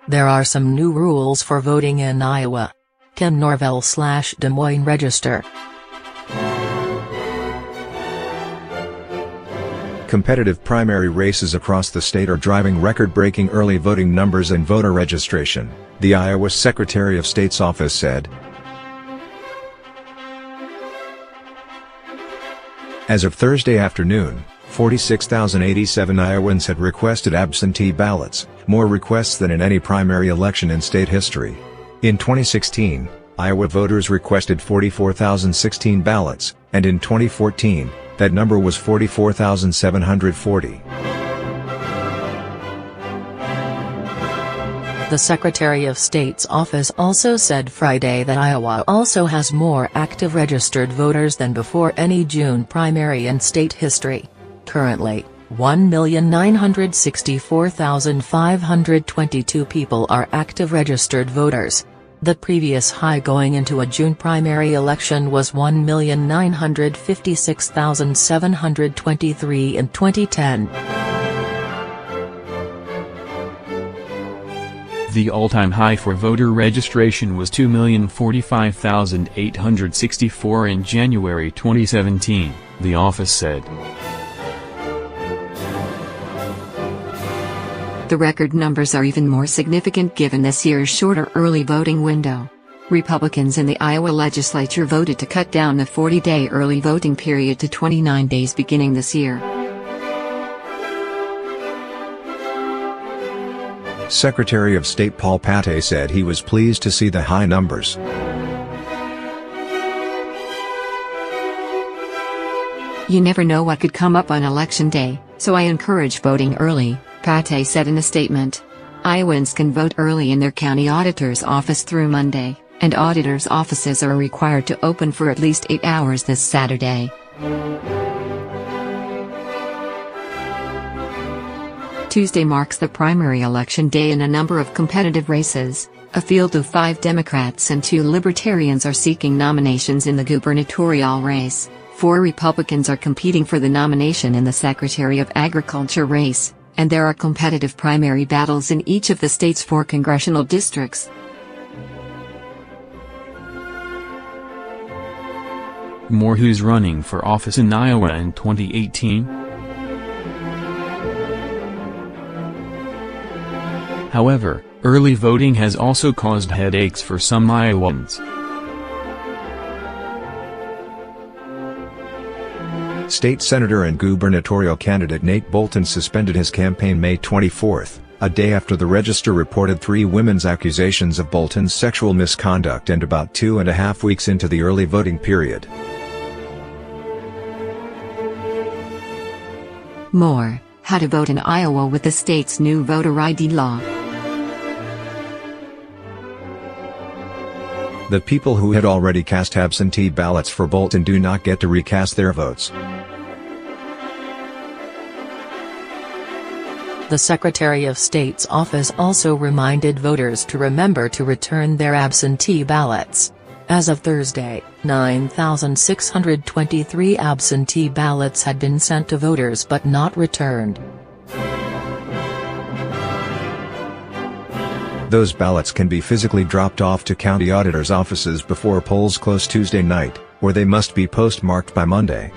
There are some new rules for voting in Iowa. Kim Norvell/Des Moines Register. Competitive primary races across the state are driving record-breaking early voting numbers and voter registration, the Iowa Secretary of State's office said. As of Thursday afternoon, 46,087 Iowans had requested absentee ballots, more requests than in any primary election in state history. In 2016, Iowa voters requested 44,016 ballots, and in 2014, that number was 44,740. The Secretary of State's office also said Friday that Iowa also has more active registered voters than before any June primary in state history. Currently, 1,964,522 people are active registered voters. The previous high going into a June primary election was 1,956,723 in 2010. The all-time high for voter registration was 2,045,864 in January 2017, the office said. The record numbers are even more significant given this year's shorter early voting window. Republicans in the Iowa legislature voted to cut down the 40-day early voting period to 29 days beginning this year. Secretary of State Paul Pate said he was pleased to see the high numbers. You never know what could come up on Election Day, so I encourage voting early, Pate said in a statement. Iowans can vote early in their county auditor's office through Monday, and auditors' offices are required to open for at least 8 hours this Saturday. Tuesday marks the primary election day in a number of competitive races. A field of 5 Democrats and 2 Libertarians are seeking nominations in the gubernatorial race. 4 Republicans are competing for the nomination in the Secretary of Agriculture race, and there are competitive primary battles in each of the state's 4 congressional districts. More who's running for office in Iowa in 2018? However, early voting has also caused headaches for some Iowans. State Senator and gubernatorial candidate Nate Bolton suspended his campaign May 24, a day after the Register reported 3 women's accusations of Bolton's sexual misconduct and about 2.5 weeks into the early voting period. More, how to vote in Iowa with the state's new voter ID law. The people who had already cast absentee ballots for Bolton do not get to recast their votes. The Secretary of State's office also reminded voters to remember to return their absentee ballots. As of Thursday, 9,623 absentee ballots had been sent to voters but not returned. Those ballots can be physically dropped off to county auditors' offices before polls close Tuesday night, or they must be postmarked by Monday.